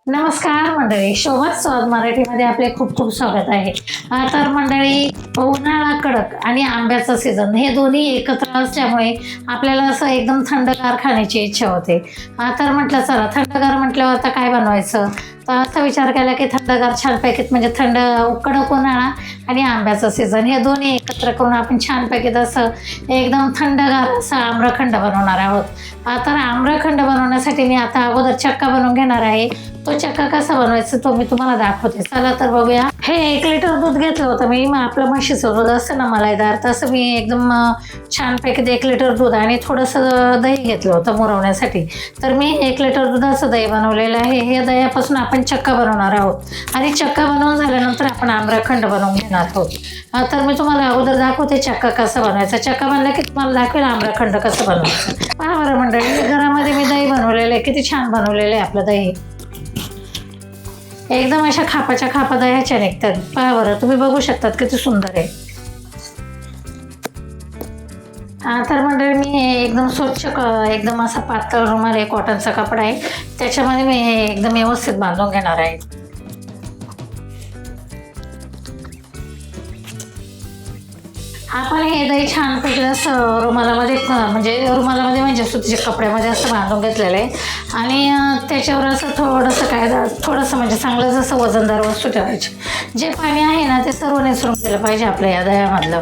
नमस्कार मंडळी, शोभत स्वाद मराठीमध्ये आपले खूप खूप स्वागत आहे. तर मंडळी, उन्हाळा कडक आणि आंब्याचा सीझन हे दोन्ही एकत्र असल्यामुळे आपल्याला असं एकदम थंडगार खाण्याची इच्छा होते. तर म्हटलं चला थंडगार म्हटल्यावर आता काय बनवायचं, तर असा विचार केला की थंडगार छानपैकी म्हणजे कडक उन्हाळा आणि आंब्याचा सीझन हे दोन्ही एकत्र करून आपण छानपैकी असं एकदम थंडगार असा आम्रखंड बनवणार आहोत. तर आम्रखंड बनवण्यासाठी मी आता अगोदर चक्का बनवून घेणार आहे. तो चक्का कसा बनवायचा तो मी तुम्हाला दाखवते. चला तर बघूया. हे 1 लिटर दूध घेतलं होतं मी. आपलं म्हशीचं दूध असतं ना मलाईदार, तसं मी एकदम छानपैकी 1 लिटर दूध आणि थोडंसं दही घेतलं होतं मुरवण्यासाठी. तर मी 1 लिटर दुधाचं दही बनवलेलं आहे. हे दह्यापासून आपण चक्का बनवणार आहोत आणि चक्का बनवून झाल्यानंतर आपण आम्रखंड बनवून घेणार आहोत. तर मी तुम्हाला अगोदर दाखवते चक्का कसा बनवायचा. चक्का बनला की तुम्हाला दाखवेल आम्रखंड कसं बनवायचं. पहा बरं मंडळी, घरामध्ये मी दही बनवलेलं आहे. किती छान बनवलेलं आहे आपलं दही. एकदम अशा खापाच्या खापा दह्याच्या निघतात. पहा बरं, तुम्ही बघू शकतात किती सुंदर आहे. तर मंडळी, मी एकदम स्वच्छ एकदम असा पातळ रुमाल आहे, कॉटनचा कपडा आहे, त्याच्यामध्ये मी हे एकदम व्यवस्थित बांधून घेणार आहे. आपण हे दही छानपैकी असं रुमालामध्ये म्हणजे सुतीच्या कपड्यामध्ये असं बांधून घेतलेलं आहे आणि त्याच्यावर असं थोडंसं म्हणजे चांगलं जसं वजनदार वस्तू ठेवायची. जे पाणी आहे ना ते सर्व निसरून गेलं पाहिजे आपल्या या दह्यामधलं.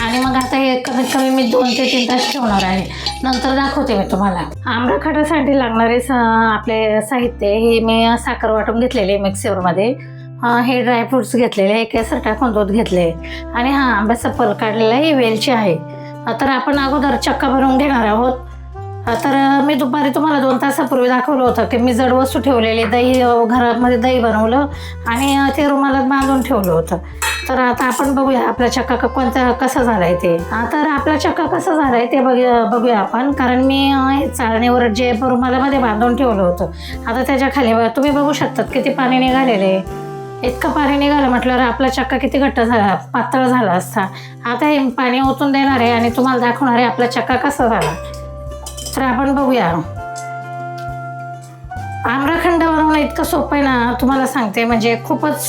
आणि मग आता हे कमीत कमी मी 2 ते 3 तास ठेवणार आहे. नंतर दाखवते मी तुम्हाला. आम्रखंडासाठी लागणारे आपले साहित्य हे मी साखर वाटून घेतलेले मिक्सरमध्ये. हे ड्रायफ्रुट्स घेतलेले आहे, केसर टाकून दूध घेतले आणि आंब्याचा पल काढलेला आहे, वेलची आहे. तर आपण अगोदर चक्का बनवून घेणार आहोत. तर मी दुपारी तुम्हाला 2 तासापूर्वी दाखवलं होतं की मी जड वस्तू ठेवलेली, घरामध्ये दही बनवलं आणि ते रुमालात बांधून ठेवलं होतं. तर आता आपण बघूया आपला चक्का कसा झाला आहे ते. तर आपला चक्का कसा झाला आहे ते बघूया आपण. कारण मी चाळणीवर जे रुमालामध्ये बांधून ठेवलं होतं, आता त्याच्या खाली तुम्ही बघू शकतात किती पाणी निघालेलं आहे. इतकं पाणी निघालं म्हटल्यावर आपला चक्का किती घट्ट झाला, पातळ झाला असता. आता हे पाणी ओतून देणार आहे आणि तुम्हाला दाखवणार आहे आपला चक्का कसा झाला. तर आपण बघूया. आम्रखंड बनवणं इतकं सोपं आहे ना, तुम्हाला सांगते. म्हणजे खूपच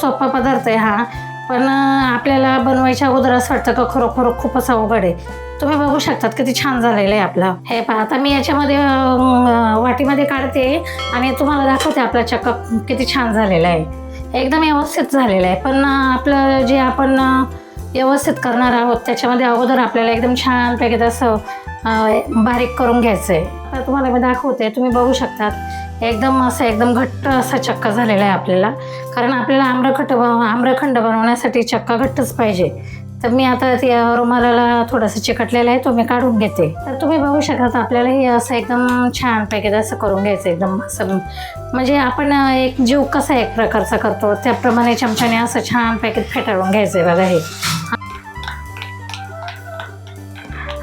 सोपा पदार्थ आहे हा. पण आपल्याला बनवायच्या अगोदर असं वाटतं का खरोखर खूपच अवघड आहे. तुम्ही बघू शकतात किती छान झालेलं आहे आपलं. हे पहा, आता मी याच्यामध्ये वाटीमध्ये काढते आणि तुम्हाला दाखवते आपला चक्का किती छान झालेला आहे. एकदम व्यवस्थित झालेलं आहे. पण आपलं जे आपण व्यवस्थित करणार आहोत त्याच्यामध्ये अगोदर आपल्याला एकदम छानपैकी असं बारीक करून घ्यायचं आहे. तर तुम्हाला मी दाखवते, तुम्ही बघू शकतात एकदम घट्ट असा चक्का झालेला आहे आपल्याला. कारण आपल्याला आम्रखंड बनवण्यासाठी चक्का घट्टच पाहिजे. तर मी आता त्या रुमालाला थोडंसं चिकटलेलं आहे, तो मी काढून घेते. तर तुम्ही बघू शकता आपल्याला हे असं एकदम छानपैकी असं करून घ्यायचं. एकदम असं म्हणजे आपण एक जीव कसा एक प्रकारचा करतो त्याप्रमाणे चमच्याने असं छानपैकी फेटाळून घ्यायचं आहे. बघा, हे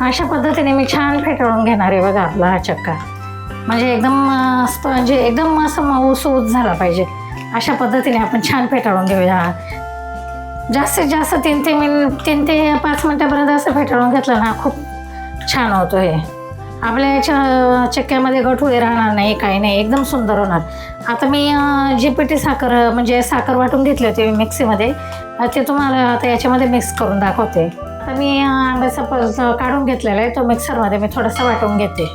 अशा पद्धतीने मी छान फेटाळून घेणार आहे. बघा आपला हा चक्का म्हणजे एकदम असं मऊसूत झाला पाहिजे. अशा पद्धतीने आपण छान फेटाळून घेऊया. जास्तीत जास्त 3 ते 5 मिनटापर्यंत असं फेटाळून घेतलं ना खूप छान होतो. हे आपल्या याच्या चक्क्यामध्ये गठुळे राहणार नाही, काही नाही, एकदम सुंदर होणार. आता मी जी पिठी साखर वाटून घेतली होती मिक्सीमध्ये, ते तुम्हाला आता याच्यामध्ये मिक्स करून दाखवते. तर मी आंब्याचा पल काढून घेतलेला आहे, तो मिक्सरमध्ये मी थोडासा वाटून घेते.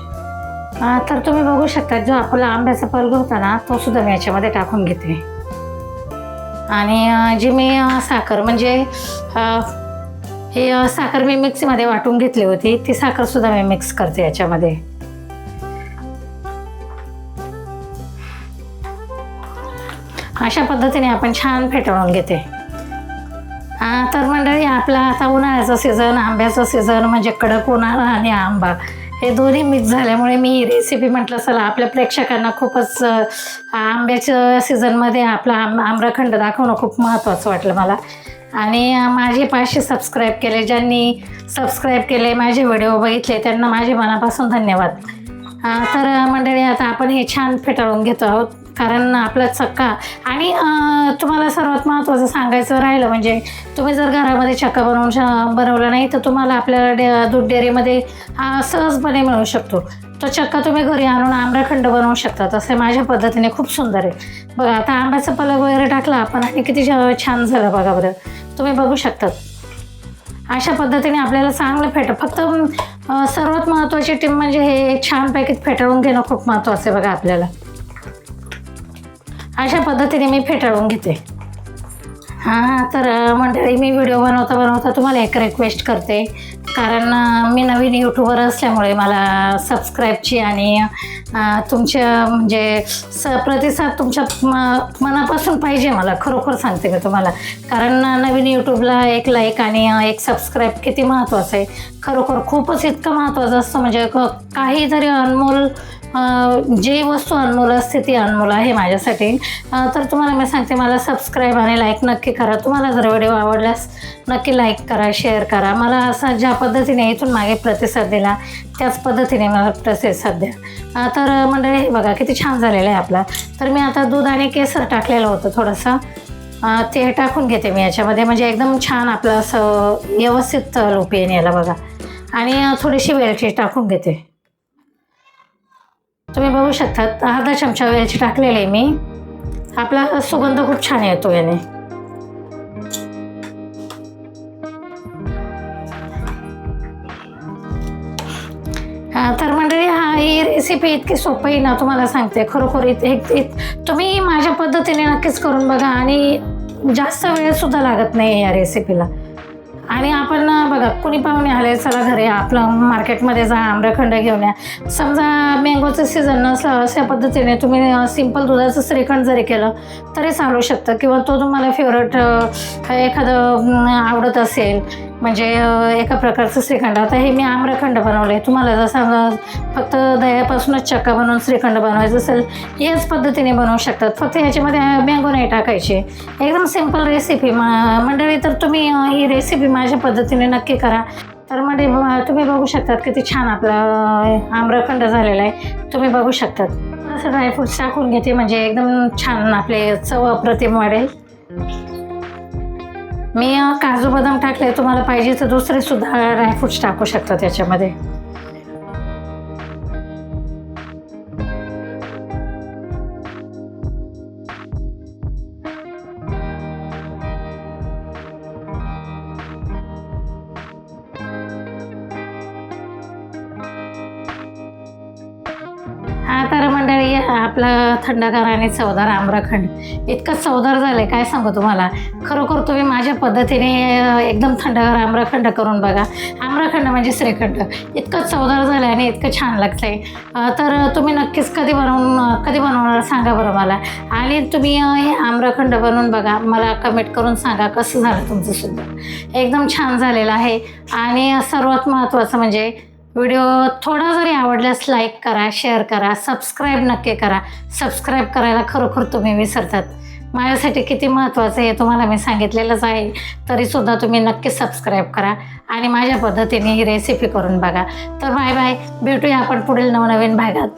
तर तुम्ही बघू शकता जो आपला आंब्याचा पल्प होता ना तो सुद्धा मी याच्यामध्ये टाकून घेते. आणि जी मी साखर हे साखर मी मिक्सीमध्ये वाटून घेतली होती, ती साखर सुद्धा मी मिक्स करते याच्यामध्ये. अशा पद्धतीने आपण छान फेटाळून घेते. तर मंडळी, आपला आता उन्हाळ्याचा सीझन, आंब्याचा सीझन म्हणजे कडक उन्हाळा आणि आंबा हे दोन्ही मिक्स झाल्यामुळे मी ही रेसिपी म्हटलं चला आपल्या प्रेक्षकांना खूपच आंब्याच्या सीझनमध्ये आपला आम्रखंड दाखवणं खूप महत्त्वाचं वाटलं मला. आणि माझे 500 सबस्क्राईब केले, ज्यांनी सबस्क्राईब केले, माझे व्हिडिओ बघितले, त्यांना माझे मनापासून धन्यवाद. तर मंडळी, आता आपण हे छान फेटाळून घेतो आहोत. कारण आपला चक्का आणि तुम्हाला सर्वात महत्त्वाचं सांगायचं राहिलं म्हणजे तुम्ही जर घरामध्ये चक्का बनवला नाही तर तुम्हाला आपल्या दूध डेअरीमध्ये सहजपणे मिळू शकतो. तो चक्का तुम्ही घरी आणून आम्रखंड बनवू शकता. तसं माझ्या पद्धतीने खूप सुंदर आहे बघा. आता आंब्याचा पलक वगैरे टाकला आपण आणि किती छान झालं बघा बरं. तुम्ही बघू शकतात अशा पद्धतीने आपल्याला चांगलं फक्त सर्वात महत्त्वाची टीप म्हणजे हे छानपैकी फेटाळून घेणं खूप महत्त्वाचं आहे बघा आपल्याला. अशा पद्धतीने मी फेटाळून घेते. हां, तर मंडळी मी व्हिडिओ बनवता तुम्हाला एक रिक्वेस्ट करते, कारण मी नवीन यूट्यूबर असल्यामुळे मला सबस्क्राईबची आणि तुमच्या म्हणजे प्रतिसाद तुमच्या मनापासून पाहिजे मला. खरोखर सांगते मी तुम्हाला, कारण नवीन यूट्यूबला एक लाईक आणि एक सबस्क्राईब किती महत्त्वाचं आहे. खरोखर खूपच इतकं महत्त्वाचं असतं. म्हणजे काही जरी अनमोल जी वस्तू अनमोल असते ती अनमोल आहे माझ्यासाठी. तर तुम्हाला मी सांगते, मला सबस्क्राईब आणि लाईक नक्की करा. तुम्हाला जर व्हिडिओ आवडल्यास नक्की लाईक करा, शेअर करा. मला असा ज्या पद्धतीने इथून मागे प्रतिसाद दिला त्याच पद्धतीने मला प्रतिसाद द्या. तर मंडळी हे बघा किती छान झालेलं आहे आपला. तर मी आता दूध आणि केसर टाकलेलं होतं थोडंसं, ते टाकून घेते मी याच्यामध्ये. म्हणजे एकदम छान आपलं असं व्यवस्थित लूप येईन याला बघा. आणि थोडीशी वेलची टाकून घेते. तुम्ही बघू शकता अर्धा चमचा वेलची टाकलेली आहे मी. आपला सुगंध खूप छान येतो याने. तर मंडळी ही रेसिपी इतकी सोपी आहे ना, तुम्हाला सांगते खरोखर. तुम्ही माझ्या पद्धतीने नक्कीच करून बघा आणि जास्त वेळसुद्धा लागत नाही या रेसिपीला. आणि आपण बघा कुणी पाहुणे आले, चला घरी आपलं मार्केटमध्ये जा आम्रखंड घेऊन या. समजा मँगोचं सीझन नसलं, अशा पद्धतीने तुम्ही सिंपल दुधाचं श्रीखंड जरी केलं तरी चालू शकतं. किंवा तो तुम्हाला फेवरेट एखादं आवडत असेल, म्हणजे एका प्रकारचं श्रीखंड. आता हे मी आम्रखंड बनवलं आहे. तुम्हाला जसं फक्त दह्यापासूनच चक्का बनवून श्रीखंड बनवायचं असेल याच पद्धतीने बनवू शकतात. फक्त याच्यामध्ये मँगो नाही टाकायचे. एकदम सिंपल रेसिपी मंडळी. तर तुम्ही ही रेसिपी माझ्या पद्धतीने नक्की करा. तर म्हणजे तुम्ही बघू शकतात किती छान आपला आम्रखंड झालेला आहे. तुम्ही बघू शकतात. असं ड्रायफ्रूट्स टाकून घेते म्हणजे एकदम छान आपले चव अप्रतिम वाढेल. मी काजू बदाम टाकले, तुम्हाला पाहिजे तर दुसरे सुद्धा ड्रायफ्रूट्स टाकू शकता त्याच्यामध्ये. तर मंडळी आपला थंडगार आणि चवदार आम्रखंड इतकं चवदार झालं आहे काय सांगू तुम्हाला. खरोखर तुम्ही माझ्या पद्धतीने एकदम थंडगार आम्रखंड करून बघा. आम्रखंड म्हणजे श्रीखंड इतकं चवदार झालं आहे आणि इतकं छान लागतं आहे. तर तुम्ही नक्कीच कधी बनवणार सांगा बरं मला. आणि तुम्ही हे आम्रखंड बनवून बघा, मला कमेंट करून सांगा कसं झालं तुमचंसुद्धा. एकदम छान झालेलं आहे. आणि सर्वात महत्त्वाचं म्हणजे व्हिडिओ थोडा जरी आवडल्यास लाईक करा, शेअर करा, सबस्क्राईब नक्की करा. सबस्क्राईब करायला खरोखर तुम्ही विसरतात. माझ्यासाठी किती महत्त्वाचं आहे हे तुम्हाला मी सांगितलेलंच आहे, तरीसुद्धा तुम्ही नक्की सबस्क्राईब करा आणि माझ्या पद्धतीने ही रेसिपी करून बघा. तर बाय बाय, भेटूया आपण पुढील नवनवीन भागात.